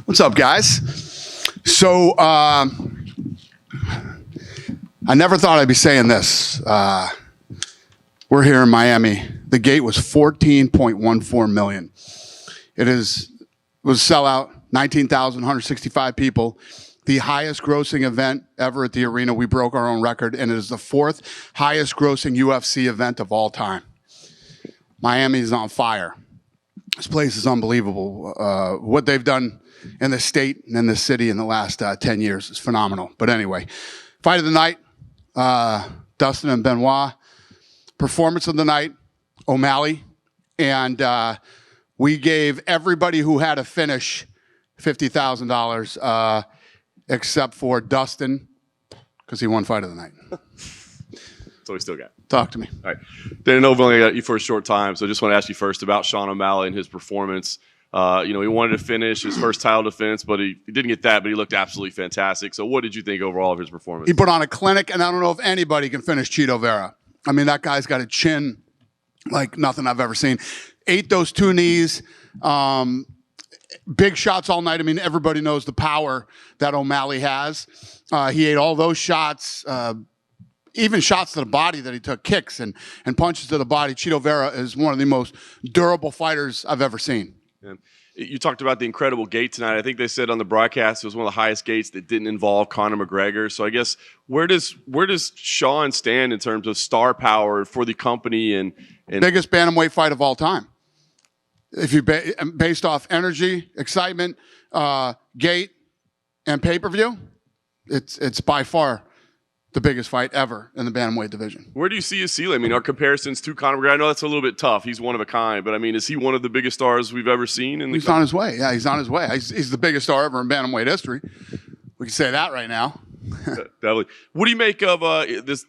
What's up, guys? So, I never thought I'd be saying this. We're here in Miami. The gate was 14.14 million. It was a sellout, 19,165 people. The highest grossing event ever at the arena. We broke our own record, and it is the 4th highest grossing UFC event of all time. Miami is on fire. This place is unbelievable. What they've done in the state and in the city in the last 10 years is phenomenal. But anyway, fight of the night, Dustin and Benoit. Performance of the night, O'Malley. And we gave everybody who had a finish $50,000 except for Dustin, because he won fight of the night. So we still got. Talk to me. All right. Didn't know we've only got you for a short time, so I just want to ask you first about Sean O'Malley and his performance. He wanted to finish his first title defense, but he didn't get that, but he looked absolutely fantastic. So what did you think overall of his performance? He put on a clinic, and I don't know if anybody can finish Chito Vera. I mean, that guy's got a chin like nothing I've ever seen. Ate those 2 knees. Big shots all night. I mean, everybody knows the power that O'Malley has. He ate all those shots, even shots to the body that he took, kicks and punches to the body. Chito Vera is one of the most durable fighters I've ever seen. Yeah. You talked about the incredible gate tonight. I think they said on the broadcast it was one of the highest gates that didn't involve Conor McGregor. So I guess where does Sean stand in terms of star power for the company and biggest bantamweight fight of all time? If you based off energy, excitement, gate, and pay-per-view, it's by far the biggest fight ever in the bantamweight division. Where do you see his ceiling? I mean, our comparisons to Conor McGregor, I know that's a little bit tough. He's one of a kind, but I mean, is he one of the biggest stars we've ever seen? He's on his way. Yeah, he's on his way. He's the biggest star ever in bantamweight history. We can say that right now. Definitely. What do you make of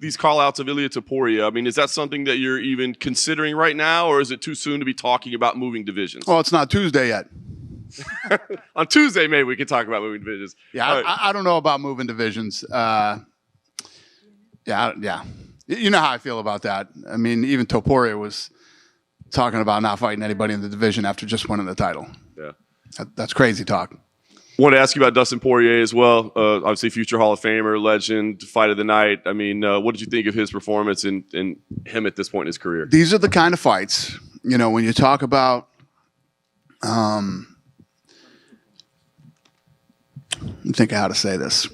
these call-outs of Ilia Topuria? I mean, is that something that you're even considering right now, or is it too soon to be talking about moving divisions? Well, it's not Tuesday yet. On Tuesday, maybe we can talk about moving divisions. Yeah, right. I don't know about moving divisions. Yeah. You know how I feel about that. I mean, even Topuria was talking about not fighting anybody in the division after just winning the title. Yeah. That's crazy talk. I want to ask you about Dustin Poirier as well. Obviously, future Hall of Famer, legend, fight of the night. I mean, what did you think of his performance and him at this point in his career? These are the kind of fights, when you talk about think of how to say this.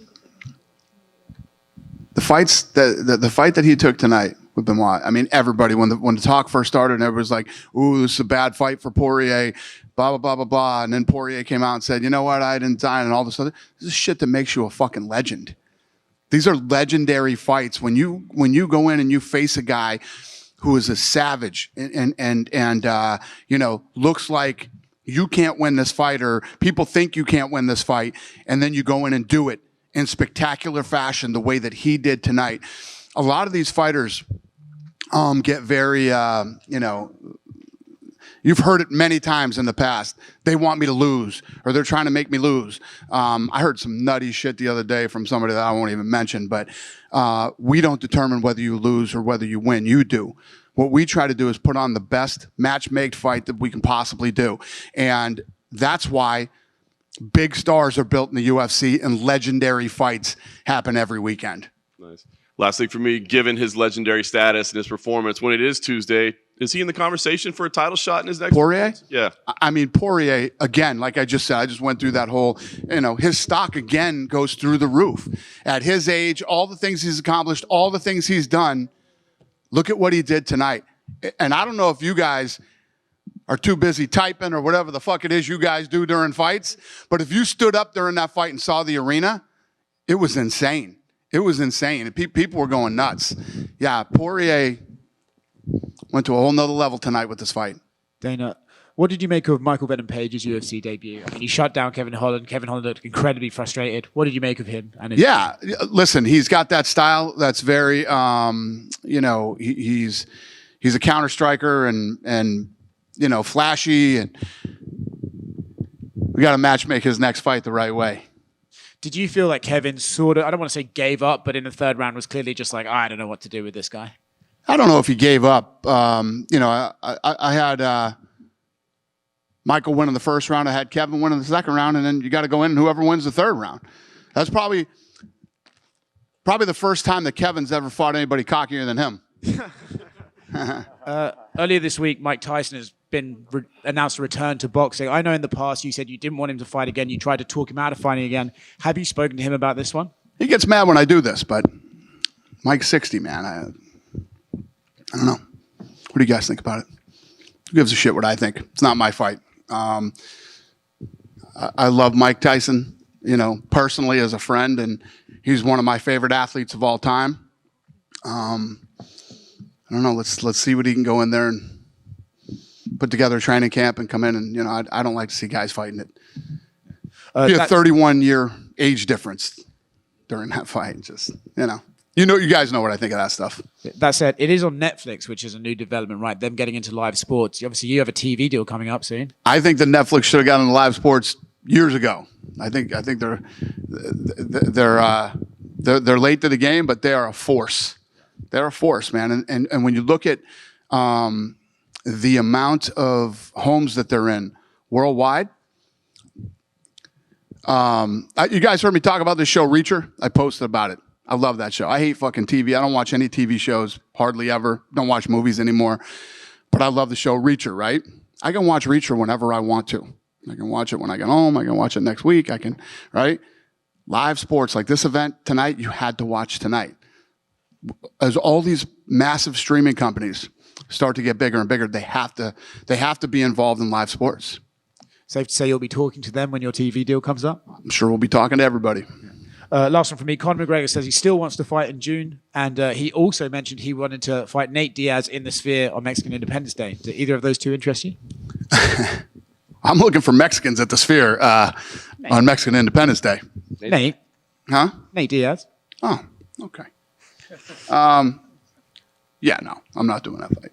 The fight that he took tonight with Benoit. I mean, everybody when the talk first started, and everybody was like, "Ooh, this is a bad fight for Poirier." Blah blah blah blah blah. And then Poirier came out and said, "You know what? I didn't die," and all this other. This is shit that makes you a fucking legend. These are legendary fights. When you go in and you face a guy who is a savage and looks like you can't win this fight, or people think you can't win this fight, and then you go in and do it in spectacular fashion the way that he did tonight. A lot of these fighters get very, you've heard it many times in the past. They want me to lose, or they're trying to make me lose. I heard some nutty shit the other day from somebody that I won't even mention, but we don't determine whether you lose or whether you win. You do. What we try to do is put on the best match-made fight that we can possibly do. And that's why big stars are built in the UFC, and legendary fights happen every weekend. Nice. Last thing for me, given his legendary status and his performance, when it is Tuesday, is he in the conversation for a title shot in his next Poirier? performance? Yeah. I mean, Poirier, again, like I just said, I just went through that whole, his stock again goes through the roof. At his age, all the things he's accomplished, all the things he's done, look at what he did tonight. And I don't know if you guys are too busy typing or whatever the fuck it is you guys do during fights, but if you stood up during that fight and saw the arena, it was insane. It was insane. People were going nuts. Yeah, Poirier went to a whole nother level tonight with this fight. Dana, what did you make of Michael Venom Page's UFC debut? I mean, he shut down Kevin Holland. Kevin Holland looked incredibly frustrated. What did you make of him? Yeah, listen, he's got that style that's very, he's a counter striker and flashy, and we got to match make his next fight the right way. Did you feel like Kevin sort of, I don't want to say gave up, but in the third round was clearly just like, I don't know what to do with this guy? I don't know if he gave up. I had Michael winning the first round. I had Kevin winning the second round, and then you got to go in and whoever wins the third round. That's probably the first time that Kevin's ever fought anybody cockier than him. Earlier this week, Mike Tyson has been announced a return to boxing. I know in the past you said you didn't want him to fight again. You tried to talk him out of fighting again. Have you spoken to him about this one? He gets mad when I do this, but Mike's 60, man. I don't know. What do you guys think about it? Who gives a shit what I think? It's not my fight. I love Mike Tyson, personally as a friend, and he's one of my favorite athletes of all time. I don't know. Let's see what he can go in there and put together a training camp and come in and I don't like to see guys fighting it. Be a 31-year age difference during that fight. Just you guys know what I think of that stuff. That said, it is on Netflix, which is a new development, right? Them getting into live sports. Obviously, you have a TV deal coming up soon. I think that Netflix should have gotten into live sports years ago. I think they're late to the game, but they are a force. They're a force, man. And when you look at the amount of homes that they're in worldwide, you guys heard me talk about this show Reacher. I posted about it. I love that show. I hate fucking TV. I don't watch any TV shows, hardly ever. Don't watch movies anymore. But I love the show Reacher, right? I can watch Reacher whenever I want to. I can watch it when I get home. I can watch it next week. I can, right? Live sports like this event tonight, you had to watch tonight. As all these massive streaming companies start to get bigger and bigger, they have to be involved in live sports. Safe to say you'll be talking to them when your TV deal comes up? I'm sure we'll be talking to everybody. Last one from me. Conor McGregor says he still wants to fight in June, and he also mentioned he wanted to fight Nate Diaz in the Sphere on Mexican Independence Day. Do either of those two interest you? I'm looking for Mexicans at the Sphere on Mexican Independence Day. Nate? Huh? Nate Diaz. Oh, okay. Yeah, no, I'm not doing that fight.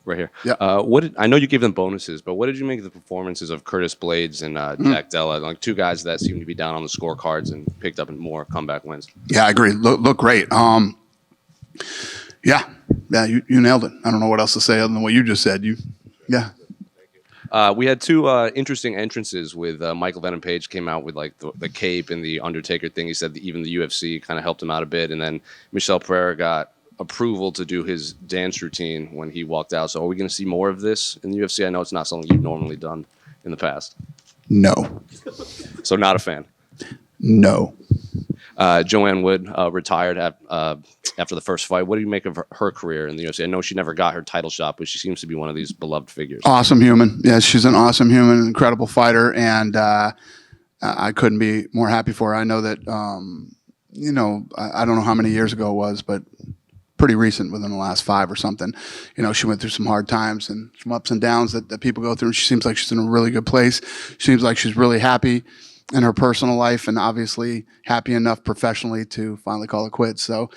Right here. Yeah. I know you gave them bonuses, but what did you make of the performances of Curtis Blades and Jack Della, like two guys that seem to be down on the scorecards and picked up more comeback wins? Yeah, I agree. Look great. Yeah, you nailed it. I don't know what else to say other than what you just said. We had two interesting entrances with Michael Venom Page came out with like the cape and the Undertaker thing. He said that even the UFC kind of helped him out a bit, and then Michel Pereira got approval to do his dance routine when he walked out. So are we going to see more of this in the UFC? I know it's not something you've normally done in the past. No. So not a fan. No. Joanne Wood retired after the first fight. What do you make of her career in the UFC? I know she never got her title shot, but she seems to be one of these beloved figures. Awesome human. Yeah, she's an awesome human, incredible fighter, and I couldn't be more happy for her. I know that, I don't know how many years ago it was, but pretty recent, within the last 5 or something. She went through some hard times and some ups and downs that people go through, and she seems like she's in a really good place. She seems like she's really happy in her personal life and obviously happy enough professionally to finally call it quits. So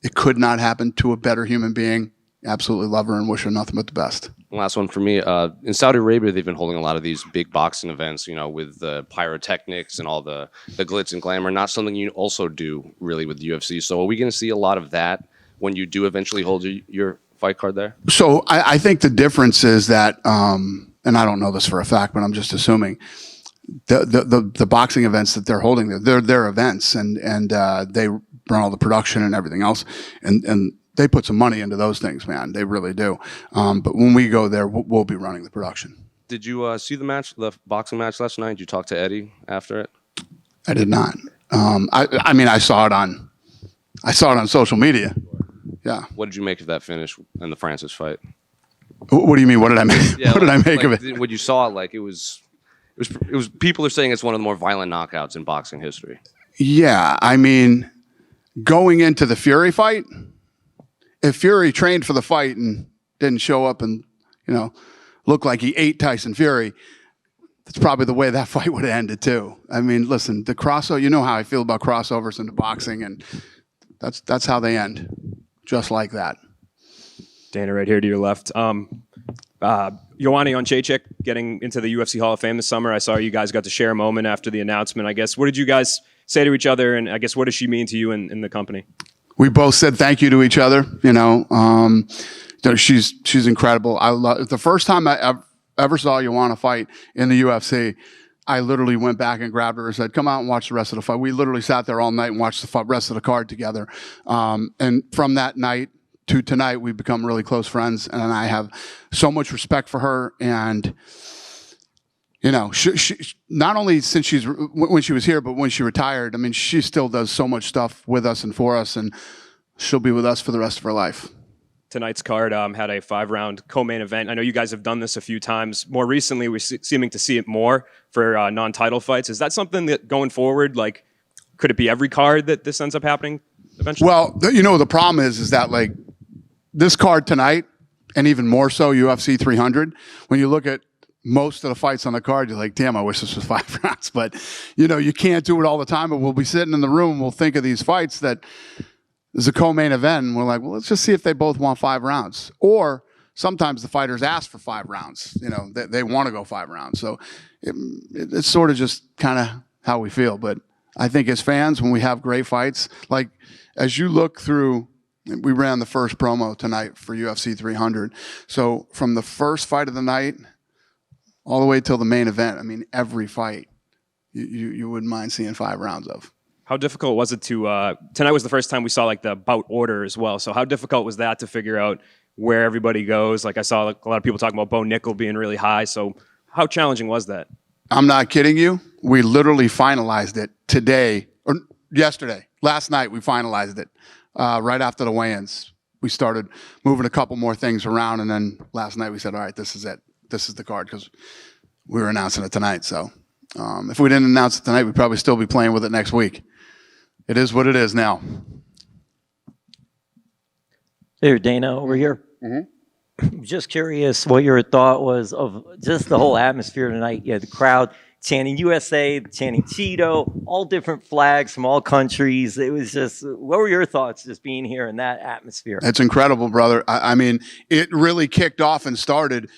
it could not happen to a better human being. Absolutely love her and wish her nothing but the best. Last one for me. In Saudi Arabia, they've been holding a lot of these big boxing events, with the pyrotechnics and all the glitz and glamour. Not something you also do really with the UFC. So are we going to see a lot of that when you do eventually hold your fight card there? So I think the difference is that, and I don't know this for a fact, but I'm just assuming, the boxing events that they're holding, they're their events, and they run all the production and everything else, and they put some money into those things, man. They really do. But when we go there, we'll be running the production. Did you see the boxing match last night? Did you talk to Eddie after it? I did not. I saw it on social media. Yeah. What did you make of that finish in the Francis fight? What do you mean? What did I make? Yeah, what did I make of it? When you saw it, it was. People are saying it's one of the more violent knockouts in boxing history. Yeah, going into the Fury fight, if Fury trained for the fight and didn't show up and look like he ate Tyson Fury, that's probably the way that fight would have ended too. Listen, the crossover. You know how I feel about crossovers into boxing, and that's how they end, just like that. Dana, right here to your left. Joanna Jędrzejczyk getting into the UFC Hall of Fame this summer. I saw you guys got to share a moment after the announcement. I guess, what did you guys say to each other, and I guess what does she mean to you in the company? We both said thank you to each other. She's incredible. I love the first time ever saw you want to fight in the UFC, I literally went back and grabbed her and said, come out and watch the rest of the fight. We literally sat there all night and watched the rest of the card together. And from that night to tonight, we've become really close friends. And I have so much respect for her. And, you know, she not only since when she was here, but when she retired, I mean, she still does so much stuff with us and for us. And she'll be with us for the rest of her life. Tonight's card had a 5-round co-main event. I know you guys have done this a few times. More recently, we're seeming to see it more for non-title fights. Is that something that going forward, like, could it be every card that this ends up happening eventually? Well, you know, the problem is that, like, this card tonight, and even more so UFC 300, when you look at most of the fights on the card, you're like, damn, I wish this was 5 rounds. But, you know, you can't do it all the time. But we'll be sitting in the room, we'll think of these fights that is a co-main event, and we're like, well, let's just see if they both want 5 rounds. Or sometimes the fighters ask for 5 rounds. You know, they want to go 5 rounds. So it's sort of just kind of how we feel. But I think as fans, when we have great fights, like as you look through, we ran the first promo tonight for UFC 300. So from the first fight of the night all the way till the main event, I mean, every fight you wouldn't mind seeing 5 rounds of. How difficult was it to, tonight was the first time we saw like the bout order as well. So how difficult was that to figure out where everybody goes? Like I saw like, a lot of people talking about Bo Nickel being really high. So how challenging was that? I'm not kidding you. We literally finalized it today, or yesterday, last night we finalized it. Right after the weigh-ins, we started moving a couple more things around. And then last night we said, all right, this is it. This is the card, because we were announcing it tonight. So if we didn't announce it tonight, we'd probably still be playing with it next week. It is what it is now. There, Dana, over here. Mm-hmm. Just curious what your thought was of just the whole atmosphere tonight. Yeah, the crowd chanting USA, chanting Chito, all different flags from all countries. It was just, what were your thoughts just being here in that atmosphere? It's incredible, brother. I mean, it really kicked off and started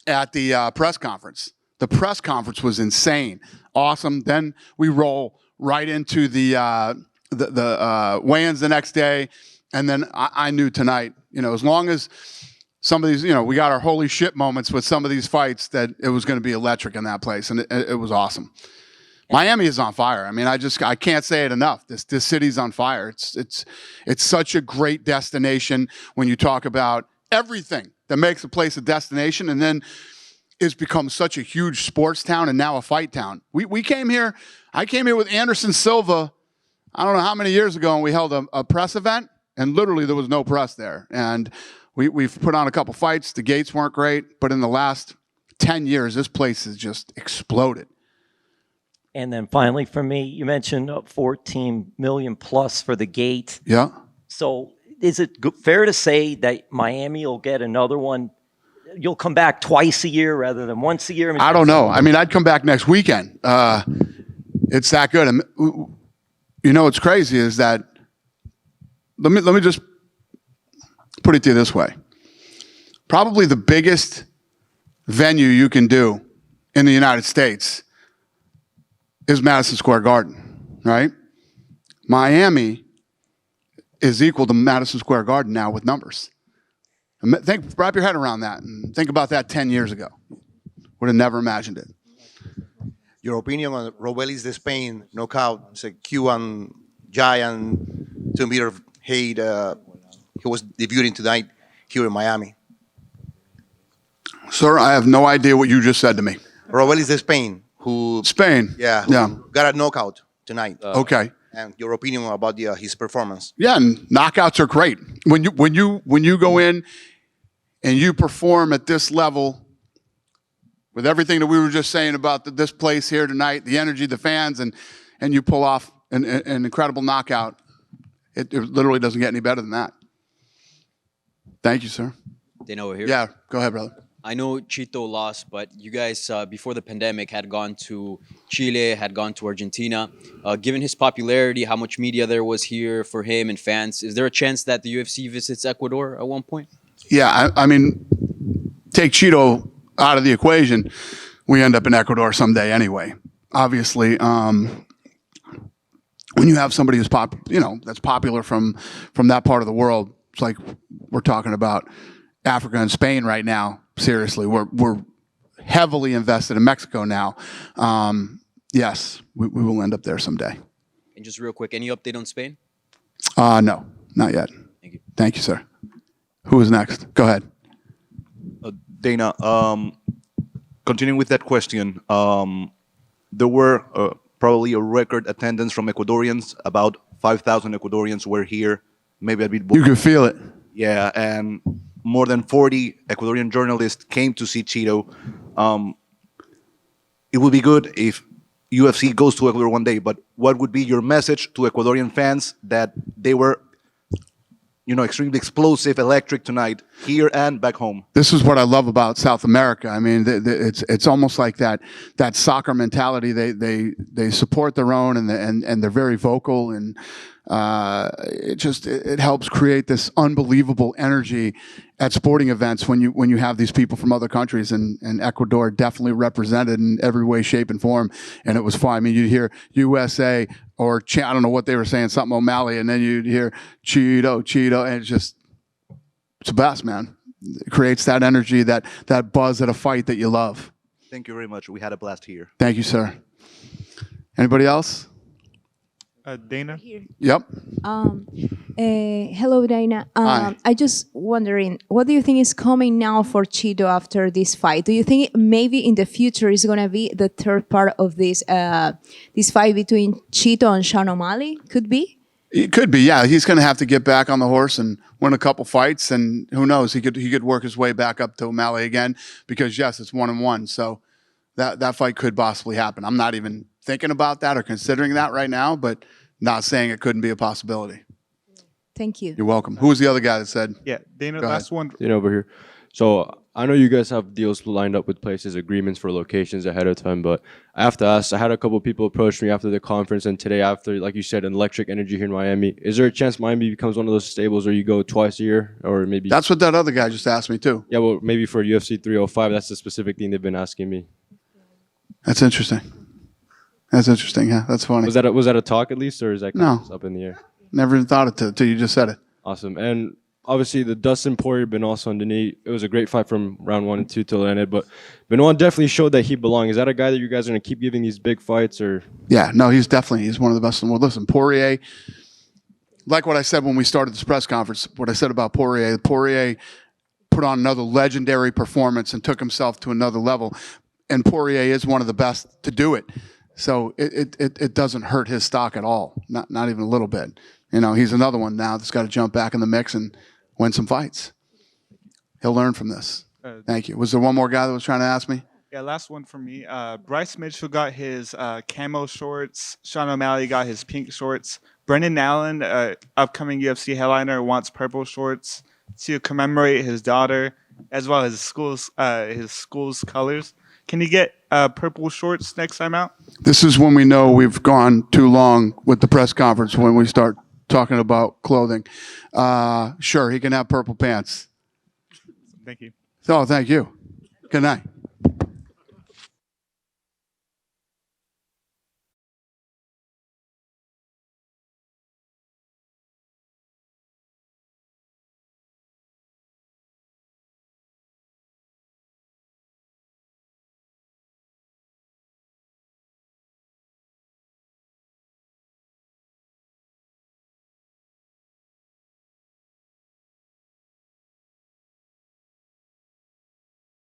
at the press conference. The press conference was insane, awesome. Then we roll right into the weigh-ins the next day. And then I knew tonight, you know, as long as some of these, you know, we got our holy shit moments with some of these fights, that it was going to be electric in that place. And it was awesome. Miami is on fire. I mean, I can't say it enough. This city's on fire. It's such a great destination when you talk about everything that makes a place a destination. And then it's become such a huge sports town and now a fight town. We came here, I came here with Anderson Silva, I don't know how many years ago, and we held a press event, and literally there was no press there. And we've put on a couple fights. The gates weren't great, but in the last 10 years, this place has just exploded. And then finally for me, you mentioned 14 million plus for the gate. Yeah. So is it fair to say that Miami will get another one? You'll come back twice a year rather than once a year? I don't know. I mean, I'd come back next weekend. It's that good. You know what's crazy is that, let me just put it to you this way. Probably the biggest venue you can do in the United States is Madison Square Garden, right? Miami is equal to Madison Square Garden now with numbers. Wrap your head around that and think about that 10 years ago. Would have never imagined it. Your opinion on Robelis de Spain knockout? It's a Cuban giant, 2 meter of height. He was debuting tonight here in Miami. Sir, I have no idea what you just said to me. Robelis de Spain, who Spain. who got a knockout tonight. Okay. And your opinion about his performance? Yeah, and knockouts are great. When you go in and you perform at this level, with everything that we were just saying about this place here tonight, the energy, the fans, and you pull off an incredible knockout, it literally doesn't get any better than that. Thank you, sir. Dana over here. Yeah, go ahead, brother. I know Chito lost, but you guys, before the pandemic, had gone to Chile, had gone to Argentina. Given his popularity, how much media there was here for him and fans, is there a chance that the UFC visits Ecuador at one point? Yeah, I mean, take Chito out of the equation, we end up in Ecuador someday anyway. Obviously, when you have somebody who's that's popular from that part of the world, it's like we're talking about Africa and Spain right now. Seriously, we're heavily invested in Mexico now. Yes, we will end up there someday. And just real quick, any update on Spain? No, not yet. Thank you. Thank you, sir. Who is next? Go ahead. Dana, continuing with that question, there were probably a record attendance from Ecuadorians. About 5,000 Ecuadorians were here, maybe a bit more. You can feel it. Yeah, and more than 40 Ecuadorian journalists came to see Chito. It would be good if UFC goes to Ecuador one day, but what would be your message to Ecuadorian fans that they were, extremely explosive, electric tonight, here and back home? This is what I love about South America. I mean, it's almost like that soccer mentality. They support their own, and they're very vocal, and it helps create this unbelievable energy at sporting events when you have these people from other countries, and Ecuador definitely represented in every way, shape, and form, and it was fun. I mean, you'd hear USA or I don't know what they were saying, something O'Malley, and then you'd hear Chito, and it's the best, man. It creates that energy, that buzz at a fight that you love. Thank you very much. We had a blast here. Thank you, sir. Anybody else? Dana? Yep. Hello, Dana. Hi. I just wondering, what do you think is coming now for Chito after this fight? Do you think maybe in the future is going to be the third part of this fight between Chito and Sean O'Malley? Could be? It could be, yeah. He's going to have to get back on the horse and win a couple fights, and who knows? He could work his way back up to O'Malley again, because yes, it's 1-1. So that fight could possibly happen. I'm not even thinking about that or considering that right now, but not saying it couldn't be a possibility. Thank you. You're welcome. Who was the other guy that said? Yeah, Dana, Go last ahead. one. Dana over here. So I know you guys have deals lined up with places, agreements for locations ahead of time, but I have to ask, I had a couple people approach me after the conference and today after, like you said, an electric energy here in Miami. Is there a chance Miami becomes one of those stables where you go twice a year, or maybe? That's what that other guy just asked me too. Yeah, well, maybe for UFC 305, that's the specific thing they've been asking me. That's interesting. That's interesting. Yeah, that's funny. Was that a talk at least, or is that kind of just up in the air? Never even thought it till you just said it. Awesome. And obviously the Dustin Poirier Benoit Saint Denis, it was a great fight from round 1 and 2 till it ended, but Benoit definitely showed that he belonged. Is that a guy that you guys are going to keep giving these big fights, or? Yeah, no, he's one of the best in the world. Listen, Poirier, like what I said when we started this press conference, what I said about Poirier put on another legendary performance and took himself to another level, and Poirier is one of the best to do it. So it doesn't hurt his stock at all, not even a little bit. He's another one now that's got to jump back in the mix and win some fights. He'll learn from this. Thank you. Was there one more guy that was trying to ask me? Yeah, last one for me. Bryce Mitchell got his camo shorts. Sean O'Malley got his pink shorts. Brendan Allen, upcoming UFC headliner, wants purple shorts to commemorate his daughter, as well as his school's colors. Can you get purple shorts next time out? This is when we know we've gone too long with the press conference, when we start talking about clothing. Sure, he can have purple pants. Thank you. Oh, thank you. Good night.